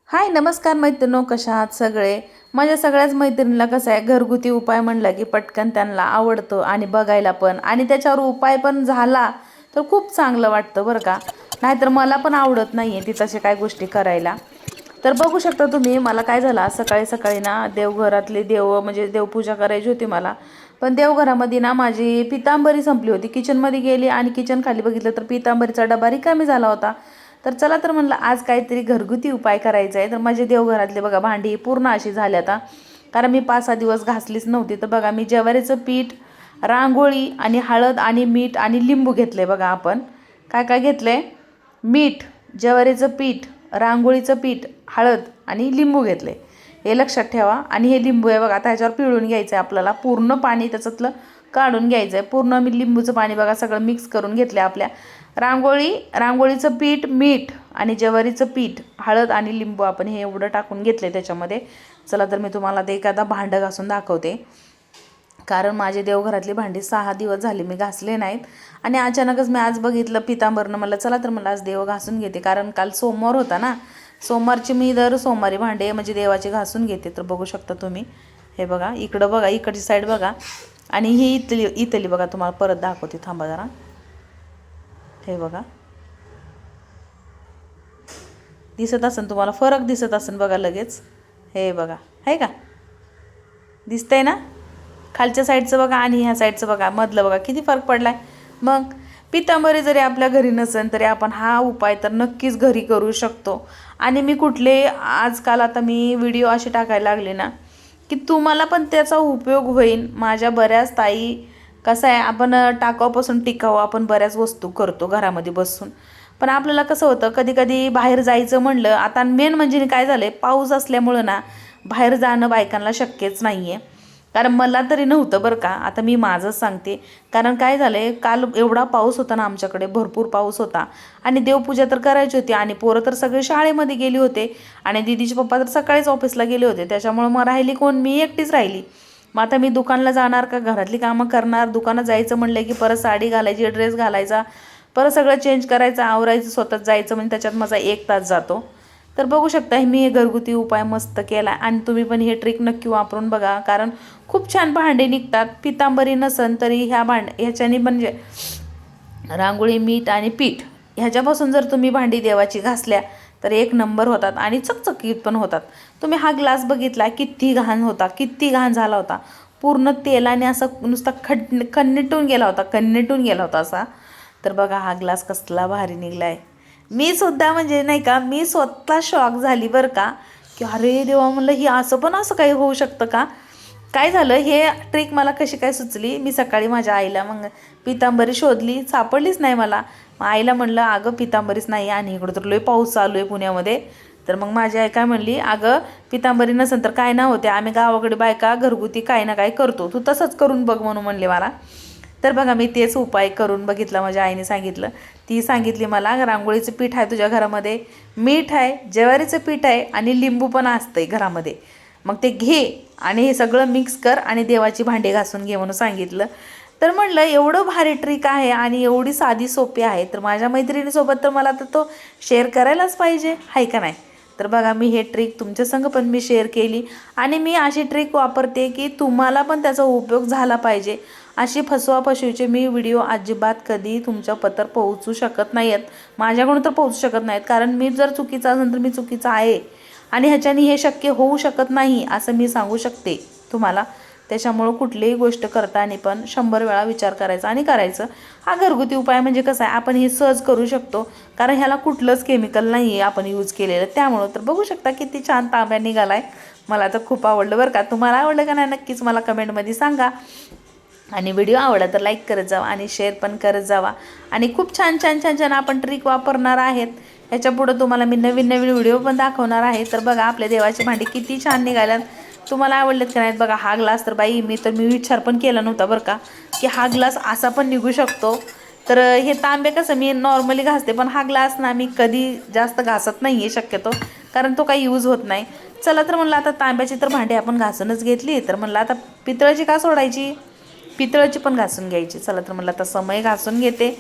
हाय नमस्कार मैत्रिणो, कशा आहात सगळे? माझ्या सगळ्याच मैत्रिणीला कसं आहे, घरगुती उपाय म्हणलं की पटकन त्यांना आवडतं आणि बघायला पण, आणि त्याच्यावर उपाय पण झाला तर खूप चांगलं वाटतं बरं का. नाहीतर मला पण आवडत नाही आहे ती तसे काय गोष्टी करायला. तर बघू शकता तुम्ही, मला काय झालं आज सकाळी सकाळी ना, देवघरातले देव म्हणजे देवपूजा करायची होती मला. पण देवघरामध्ये ना माझी पितांबरी संपली होती. किचनमध्ये गेली आणि किचन खाली बघितलं तर पितांबरीचा डबा रिकामी झाला होता. तर चला तर म्हणलं आज काहीतरी घरगुती उपाय करायचा आहे. तर माझे देवघरातले बघा भांडी पूर्ण अशी झाली आता, कारण मी 5-6 दिवस घासलीच नव्हती. तर बघा मी ज्वारीचं पीठ, रांगोळी आणि हळद आणि मीठ आणि लिंबू घेतले. बघा आपण काय काय घेतलंय: मीठ, ज्वारीचं पीठ, रांगोळीचं पीठ, हळद आणि लिंबू घेतले. हे लक्षात ठेवा. आणि हे लिंबू आहे बघा, आता ह्याच्यावर पिळून घ्यायचं आहे आपल्याला, पूर्ण पाणी त्याच्यातलं काढून घ्यायचं आहे. पूर्ण मी लिंबूचं पाणी बघा सगळं मिक्स करून घेतलं. आपल्या रांगोळीचं पीठ, मीठ आणि ज्वारीचं पीठ, हळद आणि लिंबू आपण हे एवढं टाकून घेतले त्याच्यामध्ये. चला तर मी तुम्हाला ते एखादा भांडं घासून दाखवते, कारण माझे देवघरातली भांडी 6 दिवस झाली मी घासले नाहीत. आणि अचानकच मी आज बघितलं पितांबरनं, मला चला तर मला आज देव घासून घेते, कारण काल सोमवार होता ना. सोमवारची मी दर सोमवारी भांडे म्हणजे देवाचे घासून घेते. तर बघू शकता तुम्ही, हे बघा इकडं बघा, इकडची साईड बघा, आणि ही इथली बघा. तुम्हाला परत दाखवते, थांबा जरा. हे बघा, दिसत असेल तुम्हाला, फरक दिसत असेल बघा लगेच. हे बघा, आहे का, दिसतंय ना? खालच्या साईडचं बघा आणि ह्या साईडचं बघा, मधलं बघा, किती फरक पडलाय. मग पितांबरी जरी आपल्या घरी नसेल तरी आपण हा उपाय तर नक्कीच घरी करू शकतो. आणि मी कुठले आजकाल आता मी व्हिडिओ असे टाकायला लागले ना की तुम्हाला पण त्याचा उपयोग होईल. माझ्या बऱ्याच ताई, कसं आहे, आपण टाकाऊपासून टिकाऊ आपण बऱ्याच वस्तू करतो घरामध्ये बसून. पण आपल्याला कसं होतं, कधी कधी बाहेर जायचं म्हणलं, आता मेन म्हणजे काय झालं आहे, पाऊस असल्यामुळं ना बाहेर जाणं बायकांना शक्यच नाही आहे. कारण मला तरी नव्हतं बरं का, आता मी माझंच सांगते. कारण काय झालं आहे, काल एवढा पाऊस होता ना आमच्याकडे, भरपूर पाऊस होता. आणि देवपूजा तर करायची होती आणि पोरं तर सगळे शाळेमध्ये गेली होते आणि दीदीचे पप्पा तर सकाळीच ऑफिसला गेले होते. त्याच्यामुळं मग राहिली कोण, मी एकटीच राहिली. मग आता मी दुकानला जाणार का घरातली कामं करणार? दुकानात जायचं म्हणलं की परत साडी घालायची, ड्रेस घालायचा, परत सगळं चेंज करायचं, आवरायचं, स्वतःच जायचं, म्हणजे त्याच्यात माझा 1 तास जातो. तर बघू शकता, मी हे घरगुती उपाय मस्त केला आणि तुम्ही पण हे ट्रिक नक्की वापरून बघा, कारण खूप छान भांडे निघतात. पितांबरी नसन तरी ह्याच्याने म्हणजे रांगोळी, मीठ आणि पीठ ह्याच्यापासून जर तुम्ही भांडी देवाची घासल्या तर 1 नंबर होतात आणि चकचकीत पण होतात. तुम्ही हा ग्लास बघितला, किती घाण होता, किती घाण झाला होता, पूर्ण तेलाने असा नुसता कन्नेटून गेला होता असा. तर बघा हा ग्लास कसला भारी निघलाय. मी सुद्धा म्हणजे नाही का, मी स्वतः शॉक झाली बरं का, की अरे देवा, म्हणलं ही असं काही होऊ शकतं का? काय झालं, हे ट्रिक मला कशी काय सुचली, मी सकाळी माझ्या आईला मग पितांबरी शोधली, सापडलीच नाही मला. मग आईला म्हणलं, अगं पितांबरीच नाही आणि इकडं तर लय पाऊस चालू आहे पुण्यामध्ये. तर मग माझी आई काय म्हणली, अगं पितांबरी नसेल तर काय ना होते, आम्ही गावाकडे बायका घरगुती काही ना काही करतो, तू तसंच करून बघ म्हणून म्हणले मला. तर बघा मी तेच उपाय करून बघितला, माझ्या आईने सांगितलं. ती सांगितली मला, रांगोळीचं पीठ आहे तुझ्या घरामध्ये, मीठ आहे, ज्वारीचं पीठ आहे आणि लिंबू पण असतंय घरामध्ये, मग ते घे आणि हे सगळं मिक्स कर आणि देवाची भांडी घासून घे म्हणून सांगितलं. तर म्हणलं एवढं भारी ट्रिक आहे आणि एवढी साधी सोपी आहे, तर माझ्या मैत्रिणीसोबत तर मला तर तो शेअर करायलाच पाहिजे, आहे का नाही? तर बघा मी हे ट्रिक तुमच्या संग पण मी शेअर केली आणि मी अशी ट्रिक वापरते की तुम्हाला पण त्याचा उपयोग झाला पाहिजे. अशी फसवाफसवीचे मी व्हिडिओ अजिबात कधी तुमच्या पत्र पोहोचू शकत नाही आहेत, माझ्याकडून तर पोहोचू शकत नाहीत, कारण मी जर चुकीचा असेल तर मी चुकीचा आहे आणि ह्याच्याने हे शक्य होऊ शकत नाही असं मी सांगू शकते तुम्हाला. त्याच्यामुळं कुठलीही गोष्ट करताना पण 100 वेळा विचार करायचा आणि करायचं. हा घरगुती उपाय म्हणजे कसं आहे, आपण हे सहज करू शकतो, कारण ह्याला कुठलंच केमिकल नाही आहे आपण यूज केलेलं. त्यामुळं तर बघू शकता किती छान तांब्या निघाला आहे. मला तर खूप आवडलं बरं का. तुम्हाला आवडलं का नाही नक्कीच मला कमेंटमध्ये सांगा. आणि व्हिडिओ आवडला तर लाईक करत जावा आणि शेअर पण करत जावा. आणि खूप छान छान छान छान आपण ट्रिक वापरणार आहेत. ह्याच्यापुढं तुम्हाला मी नवीन नवीन व्हिडिओ पण दाखवणार आहे. तर बघा आपल्या देवाची भांडी किती छान निघाल्यात. तुम्हाला आवडलेत का नाहीत बघा. हा ग्लास तर बाई मी विचार पण केला नव्हता बरं का, की हा ग्लास असा पण निघू शकतो. तर हे तांबे कसं मी नॉर्मली घासते, पण हा ग्लास ना मी कधी जास्त घासत नाही आहे शक्यतो, कारण तो काही यूज होत नाही. चला तर म्हणलं आता तांब्याची तर भांडी आपण घासूनच घेतली, तर म्हणलं आता पितळाची का सोडायची, पितळाची पण घासून घ्यायची. चला तर म्हणलं आता समय घासून घेते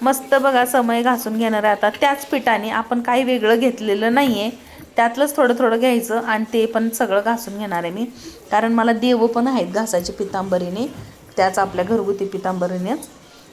मस्त. बघा समय घासून घेणार आहे आता त्याच पिठाने, आपण काही वेगळं घेतलेलं नाही आहे. त्यातलंच थोडं थोडं घ्यायचं आणि ते पण सगळं घासून घेणार आहे मी, कारण मला देव पण आहेत घासायचे पितांबरीने, त्याच आपल्या घरगुती पितांबरीनेच.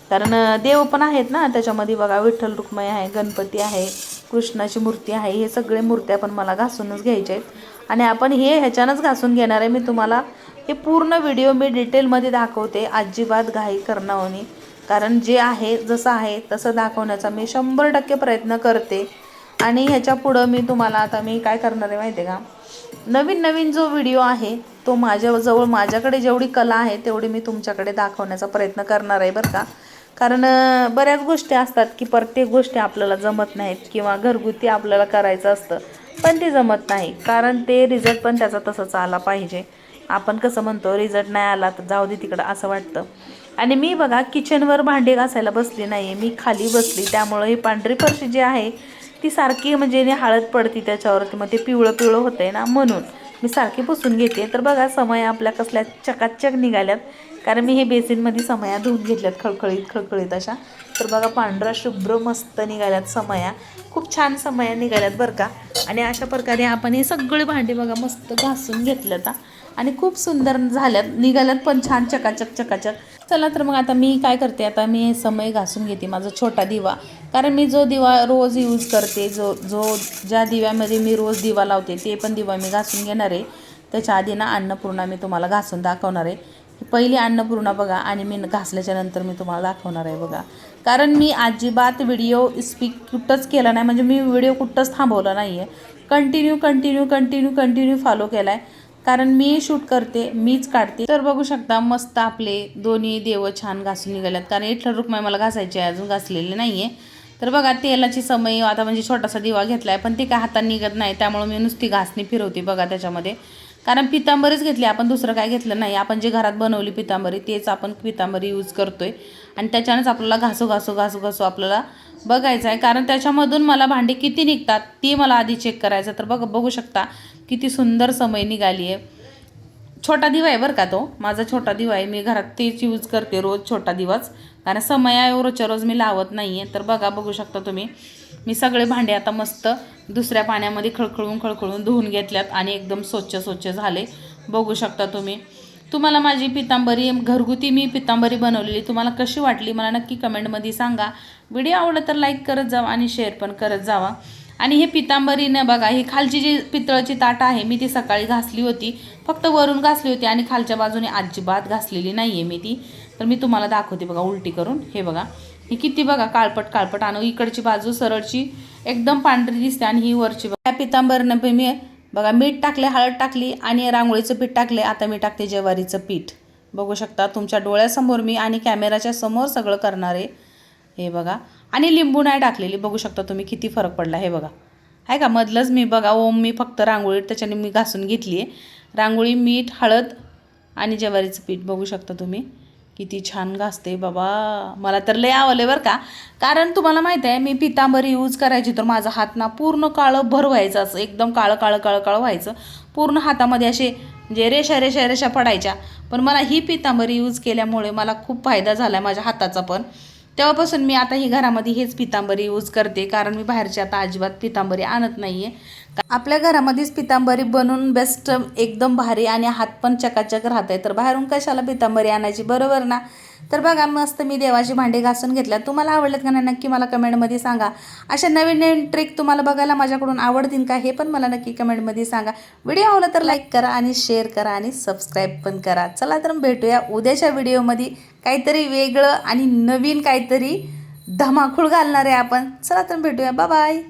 कारण देव पण आहेत ना त्याच्यामध्ये बघा, विठ्ठल रुक्माई आहे, गणपती आहे, कृष्णाची मूर्ती आहे, हे सगळे मूर्त्या पण मला घासूनच घ्यायच्या आहेत आणि आपण हे ह्याच्यानंच घासून घेणार आहे. मी तुम्हाला हे पूर्ण व्हिडिओ मी डिटेलमध्ये दाखवते, अजिबात घाई करणार नाही, कारण जे आहे जसं आहे तसं दाखवण्याचा मी 100% प्रयत्न करते. आणि ह्याच्या पुढं मी तुम्हाला आता मी काय करणार आहे माहिती आहे का, नवीन नवीन जो व्हिडिओ आहे तो माझ्याजवळ, माझ्याकडे जेवढी कला आहे तेवढी मी तुमच्याकडे दाखवण्याचा प्रयत्न करणार आहे बरं का. कारण बऱ्याच गोष्टी असतात की प्रत्येक गोष्टी आपल्याला जमत नाहीत, किंवा घरगुती आपल्याला करायचं असतं पण ते जमत नाही, कारण ते रिझल्ट पण त्याचा तसंच आला पाहिजे. आपण कसं म्हणतो, रिझल्ट नाही आला तर जाऊ दे तिकडं असं वाटतं. आणि मी बघा किचनवर भांडे घासायला बसली नाही आहे, मी खाली बसली, त्यामुळं ही पांढरी फरशी जी आहे ती सारखी म्हणजे हळद पडती त्याच्यावरती, मग ते पिवळं पिवळं होतं आहे ना, म्हणून मी सारखी पुसून घेते. तर बघा समया आपल्या कसल्या चकाचक निघाल्यात, कारण मी हे बेसिनमध्ये समया धुवून घेतल्यात खळखळीत खळखळीत अशा. तर बघा पांढरा शुभ्र मस्त निघाल्यात समया, खूप छान समया निघाल्यात बरं का. आणि अशा प्रकारे आपण हे सगळे भांडे बघा मस्त घासून घेतल्यात आणि खूप सुंदर झाल्यात, निघाल्यात पण छान चकाचक चकाचक. चला तर मग आता मी काय करते, आता मी समय घासून घेते माझा छोटा दिवा, कारण मी जो दिवा रोज यूज करते, ज्या दिव्यामध्ये मी रोज दिवा लावते ते पण दिवा मी घासून घेणार आहे. त्याच्या आधी ना अन्नपूर्णा मी तुम्हाला घासून दाखवणार आहे. पहिली अन्नपूर्णा बघा, आणि मी घासल्याच्या नंतर मी तुम्हाला दाखवणार आहे बघा. कारण मी अजिबात व्हिडिओ स्पीक कुठंच केला नाही, म्हणजे मी व्हिडिओ कुठंच थांबवला नाही आहे, कंटिन्यू फॉलो केला आहे. कारण मी शूट करते, मीच काढते. तर बघू शकता मस्त आपले दोन्ही देव छान घासून निघाल्यात, कारण विठ्ठल रुक्माई मला घासायची आहे, अजून घासलेली नाही आहे. तर बघा तेलाची समय आता म्हणजे छोटासा दिवा घेतला आहे, पण ते काय हाताने निघत नाही, त्यामुळे मी नुसती घासणी फिरवते बघा त्याच्यामध्ये. कारण पितांबरीच घेतली आपण, दुसरं काय घेतलं नाही, आपण जे घरात बनवली पितांबरी तेच आपण पितांबरी यूज करतोय. आणि त्याच्यानंच आपल्याला घासू आपल्याला बघायचं आहे, कारण त्याच्यामधून मला भांडी किती निघतात ती मला आधी चेक करायचं. तर बघू शकता किती सुंदर समय निघाली आहे. छोटा दिवा आहे बरं का तो, माझा छोटा दिवा आहे, मी घरात तेच यूज करते रोज, छोटा दिवाच, कारण समया रोजच्या रोज मी लावत नाही आहे. तर बघू शकता तुम्ही, मी सगळे भांडे आता मस्त दुसऱ्या पाण्यामध्ये खळखळून धुवून घेतल्यात आणि एकदम स्वच्छ झाले. बघू शकता तुम्ही. तुम्हाला माझी पितांबरी घरगुती मी पितांबरी बनवलेली तुम्हाला कशी वाटली मला नक्की कमेंटमध्ये सांगा. व्हिडिओ आवडला तर लाईक करत जावा आणि शेअर पण करत जावा. आणि हे पितांबरीने बघा, ही खालची जी पितळाची ताट आहे मी ती सकाळी घासली होती, फक्त वरून घासली होती आणि खालच्या बाजूने अजिबात घासलेली नाही आहे मी ती. तर मी तुम्हाला दाखवते बघा उलटी करून. हे बघा ही किती बघा काळपट आणि इकडची बाजू सरळची एकदम पांढरी दिसते, आणि ही वरची बघा. पितांबरीने मी बघा मीठ टाकले, हळद टाकली आणि रांगोळीचं पीठ टाकले. आता मी टाकते ज्वारीचं पीठ. बघू शकता तुमच्या डोळ्यासमोर मी आणि कॅमेराच्या समोर सगळं करणार आहे. हे बघा, आणि लिंबू नाही टाकलेली. बघू शकता तुम्ही किती फरक पडला. हे बघा आहे का मधलंच मी बघा ओम मी फक्त रांगोळी त्याच्याने मी घासून घेतली आहे. रांगोळी, मीठ, हळद आणि ज्वारीचं पीठ. बघू शकता तुम्ही किती छान घासते बाबा, मला तर लय आवडले बरं का. कारण तुम्हाला माहिती आहे मी पितांबरी यूज करायची तर माझा हात ना पूर्ण काळं भर व्हायचं, असं एकदम काळं व्हायचं पूर्ण हातामध्ये, असे म्हणजे रेषा पडायच्या. पण मला ही पितांबरी यूज केल्यामुळे मला खूप फायदा झाला आहे माझ्या हाताचा पण. तेव्हापासून मी आता ही घरामध्ये हेच पितांबरी यूज करते, कारण मी बाहेरची आता अजिबात पितांबरी आणत नाही आहे. आपल्या घरामध्येच पितांबरी बनवून बेस्ट, एकदम भारी, आणि हात पण चकाचक राहत आहे. तर बाहेरून कशाला पितांबरी आणायची, बरोबर ना. तर बघा मस्त मी देवाची भांडी घासून घेतल्यात. तुम्हाला आवडलेत का नाही नक्की मला कमेंटमध्ये सांगा. अशा नवीन ट्रिक तुम्हाला बघायला माझ्याकडून आवडतील का हे पण मला नक्की कमेंटमध्ये सांगा. व्हिडिओ आवडला तर लाईक करा आणि शेअर करा आणि सबस्क्राईब पण करा. चला तर भेटूया उद्याच्या व्हिडिओमध्ये काहीतरी वेगळं आणि नवीन काहीतरी धमाकूळ घालणार आहे आपण. चला तर भेटूया, बाय बाय.